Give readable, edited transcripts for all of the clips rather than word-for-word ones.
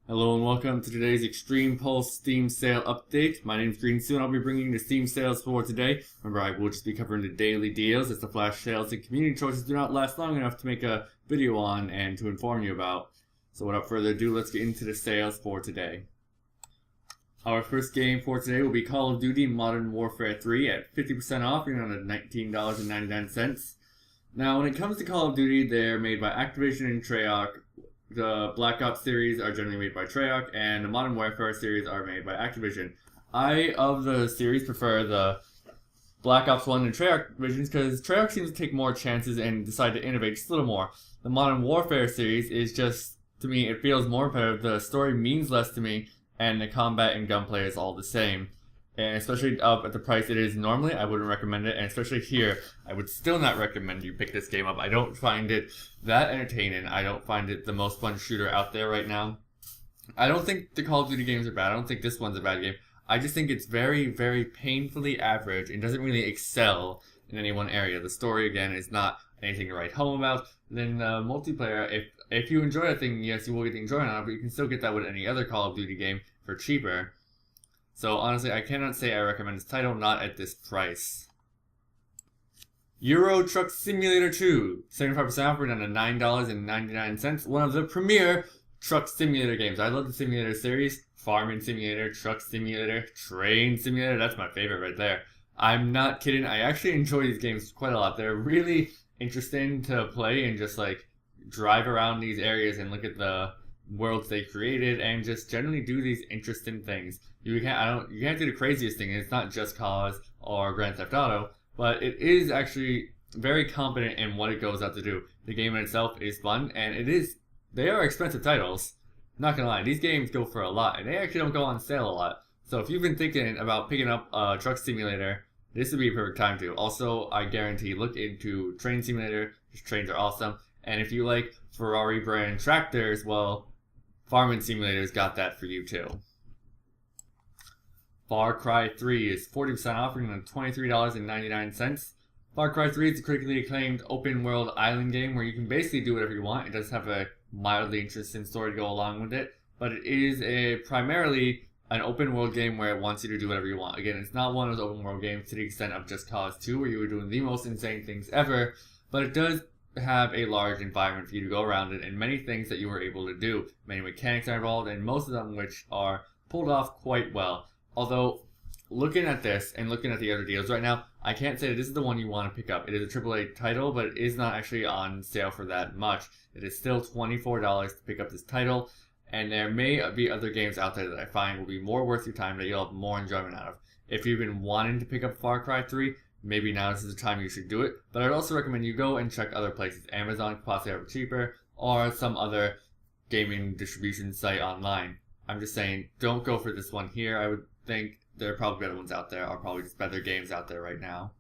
Hello and welcome to today's Extreme Pulse Steam Sale update. My name is GreeneTzu and I'll be bringing the Steam sales for today. Remember, I will just be covering the daily deals as the flash sales and community choices do not last long enough to make a video on and to inform you about. So without further ado, let's get into the sales for today. Our first game for today will be Call of Duty Modern Warfare 3 at 50% off, running on $19.99. Now, when it comes to Call of Duty, they're made by Activision and Treyarch. The Black Ops series are generally made by Treyarch, and the Modern Warfare series are made by Activision. I, of the series, prefer the Black Ops 1 and Treyarch divisions because Treyarch seems to take more chances and decide to innovate just a little more. The Modern Warfare series is just, to me, it feels more repetitive. The story means less to me, and the combat and gunplay is all the same. And especially up at the price it is normally, I wouldn't recommend it. And especially here, I would still not recommend you pick this game up. I don't find it that entertaining. I don't find it the most fun shooter out there right now. I don't think the Call of Duty games are bad. I don't think this one's a bad game. I just think it's very, very painfully average and doesn't really excel in any one area. The story, again, is not anything to write home about. Then multiplayer, if you enjoy a thing, yes, you will get the enjoyment out of it, but you can still get that with any other Call of Duty game for cheaper. So honestly, I cannot say I recommend this title, not at this price. Euro Truck Simulator 2, 75% off, down to $9.99. One of the premier truck simulator games. I love the simulator series. Farming Simulator, Truck Simulator, Train Simulator, that's my favorite right there. I'm not kidding, I actually enjoy these games quite a lot. They're really interesting to play and just like drive around these areas and look at the worlds they created and just generally do these interesting things. You can't do the craziest thing. It's not just Cause or Grand Theft Auto, but it is actually very competent in what it goes out to do. The game in itself is fun, and they are expensive titles. Not gonna lie, these games go for a lot, and they actually don't go on sale a lot. So if you've been thinking about picking up a truck simulator, this would be a perfect time to. Also, I guarantee, look into Train Simulator. These trains are awesome. And if you like Ferrari brand tractors, well, Farming Simulator's got that for you too. Far Cry 3 is 40% off, running on $23.99. Far Cry 3 is a critically acclaimed open-world island game where you can basically do whatever you want. It does have a mildly interesting story to go along with it, but it is primarily an open-world game where it wants you to do whatever you want. Again, it's not one of those open-world games to the extent of Just Cause 2 where you were doing the most insane things ever, but it does have a large environment for you to go around it and many things that you were able to do. Many mechanics are involved, and most of them which are pulled off quite well. Although, looking at this and looking at the other deals right now, I can't say that this is the one you want to pick up. It is a AAA title, but it is not actually on sale for that much. It is still $24 to pick up this title, and there may be other games out there that I find will be more worth your time that you'll have more enjoyment out of. If you've been wanting to pick up Far Cry 3, maybe now is the time you should do it, but I'd also recommend you go and check other places. Amazon could possibly have it cheaper, or some other gaming distribution site online. I'm just saying, don't go for this one here. I would think there are probably better ones out there, or probably just better games out there right now.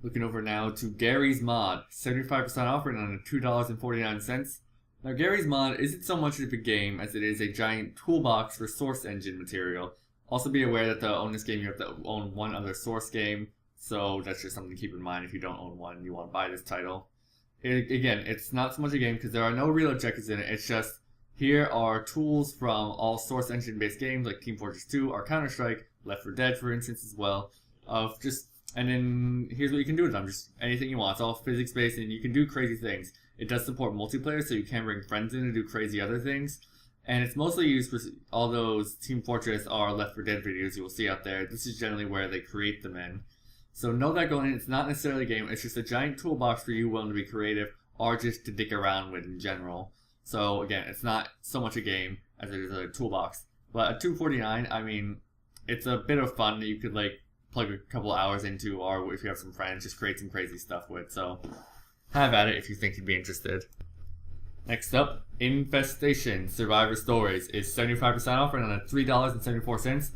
Looking over now to Garrys Mod, 75% off, and on $2.49. Now, Garrys Mod isn't so much of a game as it is a giant toolbox for source engine material. Also be aware that to own this game, you have to own one other source game, so that's just something to keep in mind if you don't own one and you want to buy this title. Again, it's not so much a game because there are no real objectives in it. It's just, here are tools from all source engine based games like Team Fortress 2 or Counter-Strike, Left 4 Dead for instance as well, and then here's what you can do with them, just anything you want. It's all physics based and you can do crazy things. It does support multiplayer, so you can bring friends in and do crazy other things. And it's mostly used for all those Team Fortress or Left 4 Dead videos you will see out there. This is generally where they create them in. So know that going in, it's not necessarily a game, it's just a giant toolbox for you willing to be creative or just to dick around with in general. So again, it's not so much a game as it is a toolbox. But at $2.49, I mean, it's a bit of fun that you could like plug a couple hours into, or if you have some friends, just create some crazy stuff with. So have at it if you think you'd be interested. Next up, Infestation Survivors Stories is 75% off, and on $3.74.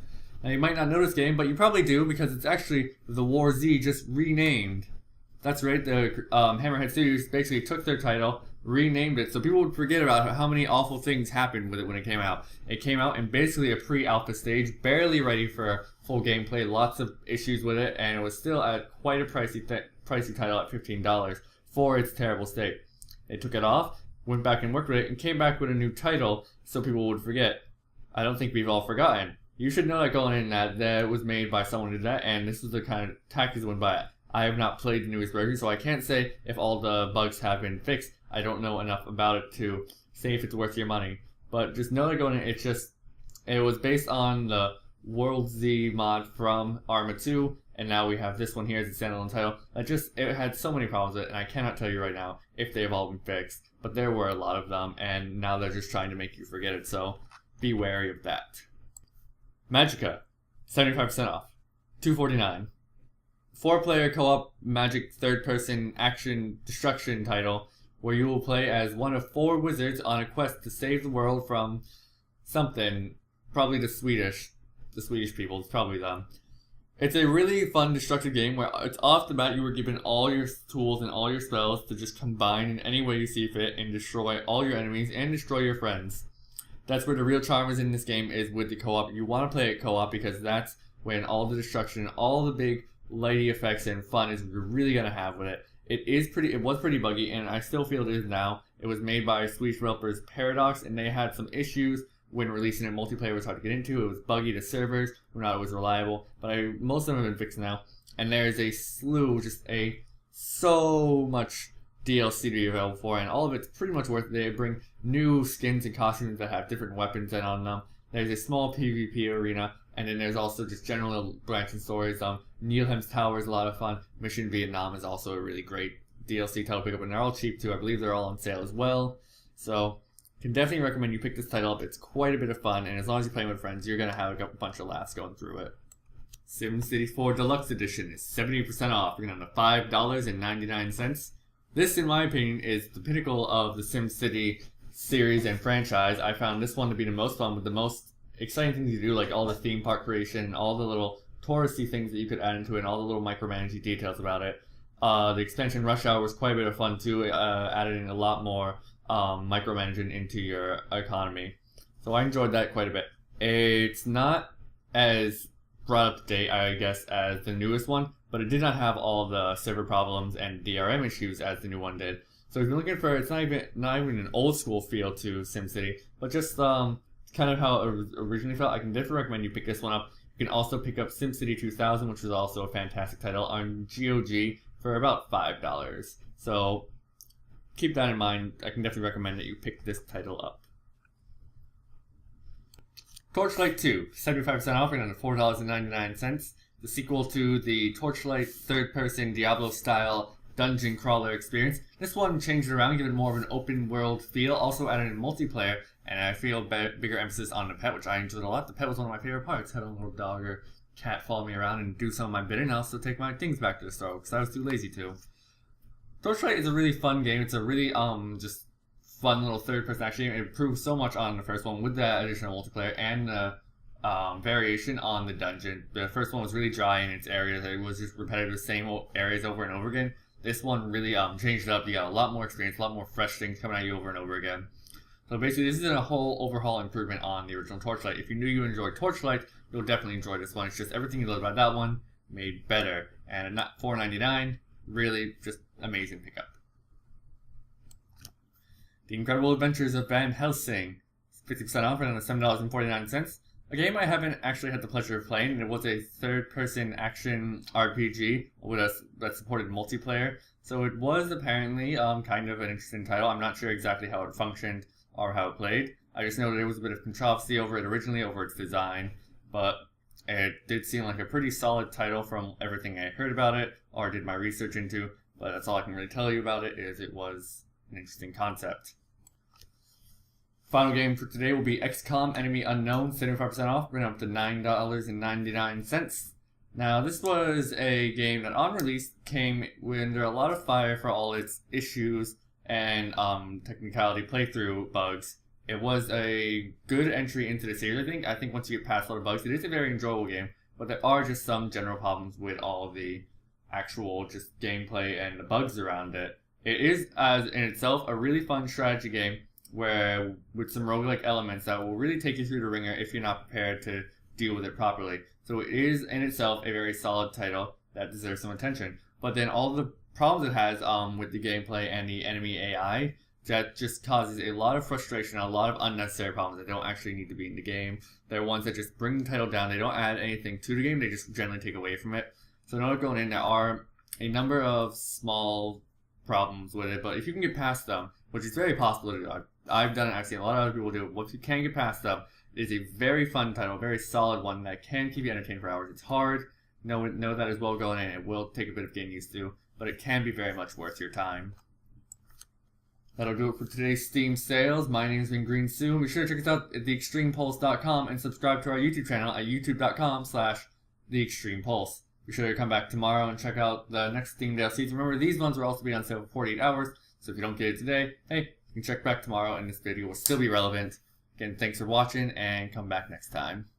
Now you might not know this game, but you probably do because it's actually the War Z just renamed. That's right, the Hammerhead Studios basically took their title, renamed it, so people would forget about how many awful things happened with it when it came out. It came out in basically a pre-alpha stage, barely ready for full gameplay, lots of issues with it, and it was still at quite a pricey title at $15 for its terrible state. They took it off, went back and worked with it, and came back with a new title so people would forget. I don't think we've all forgotten. You should know that going in that it was made by someone who did that, and this was the kind of tactics went by it. I have not played the newest version, so I can't say if all the bugs have been fixed. I don't know enough about it to say if it's worth your money. But just know that going in, it was based on the GreeneTzu mod from Arma 2, and now we have this one here as a standalone title. It had so many problems with it, and I cannot tell you right now if they've all been fixed. But there were a lot of them, and now they're just trying to make you forget it, so be wary of that. Magicka, 75% off, $2.49. 4-player co-op magic third-person action destruction title where you will play as one of 4 wizards on a quest to save the world from something, probably the Swedish people, it's probably them. It's a really fun destructive game where it's off the bat you were given all your tools and all your spells to just combine in any way you see fit and destroy all your enemies and destroy your friends. That's where the real charm is in this game, is with the co-op. You want to play it co-op because that's when all the destruction, all the big lighty effects and fun is you're really going to have with it. It was pretty buggy, and I still feel it is now. It was made by Swedish developers Paradox, and they had some issues when releasing it. Multiplayer was hard to get into. It was buggy to servers, were not always reliable, but most of them have been fixed now. And there's a slew, so much DLC to be available for, and all of it's pretty much worth it. They bring new skins and costumes that have different weapons on them. There's a small PvP arena, and then there's also just general branching stories. Nielheim's Tower is a lot of fun. Mission Vietnam is also a really great DLC title pickup, and they're all cheap too. I believe they're all on sale as well. So, can definitely recommend you pick this title up. It's quite a bit of fun, and as long as you're playing with friends, you're going to have a bunch of laughs going through it. SimCity 4 Deluxe Edition is 70% off. You're going to $5.99. This, in my opinion, is the pinnacle of the SimCity series and franchise. I found this one to be the most fun, with the most exciting things you do, like all the theme park creation, all the little touristy things that you could add into it, and all the little micromanaging details about it. The expansion Rush Hour was quite a bit of fun too. It added in a lot more micromanaging into your economy. So I enjoyed that quite a bit. It's not as brought up to date, I guess, as the newest one, but it did not have all the server problems and DRM issues as the new one did. So if you're looking for, it's not even an old school feel to SimCity, but just kind of how it originally felt. I can definitely recommend you pick this one up. You can also pick up SimCity 2000, which is also a fantastic title, on GOG for about $5. So keep that in mind. I can definitely recommend that you pick this title up. Torchlight 2, 75% off, and under $4.99. The sequel to the Torchlight third-person Diablo-style dungeon crawler experience. This one changed it around, giving it more of an open-world feel, also added in multiplayer, and I feel bigger emphasis on the pet, which I enjoyed a lot. The pet was one of my favorite parts. Had a little dog or cat follow me around and do some of my bidding, and also take my things back to the store, because I was too lazy to. Torchlight is a really fun game. It's a really, just fun little third-person action game. It improved so much on the first one with the additional multiplayer and the variation on the dungeon. The first one was really dry in its areas. It was just repetitive, same areas over and over again. This one really changed it up. You got a lot more experience, a lot more fresh things coming at you over and over again. So basically, this is a whole overhaul improvement on the original Torchlight. If you knew you enjoyed Torchlight, you'll definitely enjoy this one. It's just everything you loved about that one made better. And at $4.99, really just amazing pickup. The Incredible Adventures of Van Helsing, 50% off and $7.49. A game I haven't actually had the pleasure of playing, and it was a third-person action RPG that supported multiplayer. So it was apparently kind of an interesting title. I'm not sure exactly how it functioned or how it played. I just know that there was a bit of controversy over it originally, over its design, but it did seem like a pretty solid title from everything I heard about it or did my research into. But that's all I can really tell you about it, is it was an interesting concept. Final game for today will be XCOM Enemy Unknown, 75% off, bringing up to $9.99. Now, this was a game that on release came under a lot of fire for all its issues and technicality playthrough bugs. It was a good entry into the series, I think once you get past all the bugs, it is a very enjoyable game, but there are just some general problems with all of the actual just gameplay and the bugs around it. It is, as in itself, a really fun strategy game where with some roguelike elements that will really take you through the ringer if you're not prepared to deal with it properly. So it is in itself a very solid title that deserves some attention. But then all the problems it has with the gameplay and the enemy AI that just causes a lot of frustration, a lot of unnecessary problems that don't actually need to be in the game. They're ones that just bring the title down. They don't add anything to the game. They just generally take away from it. So now going in, there are a number of small problems with it, but if you can get past them, which is very possible to do, I've done it, I've seen a lot of other people do it. Once you can get past them, it is a very fun title, a very solid one that can keep you entertained for hours. It's hard. Know that as well going in. It will take a bit of getting used to, but it can be very much worth your time. That'll do it for today's Steam sales. My name has been GreeneTzu. Be sure to check us out at theextremepulse.com and subscribe to our YouTube channel at youtube.com/theextremepulse. Be sure to come back tomorrow and check out the next Steam DLCs. Remember, these ones will also be on sale for 48 hours, so if you don't get it today, hey, you can check back tomorrow and this video will still be relevant. Again, thanks for watching and come back next time.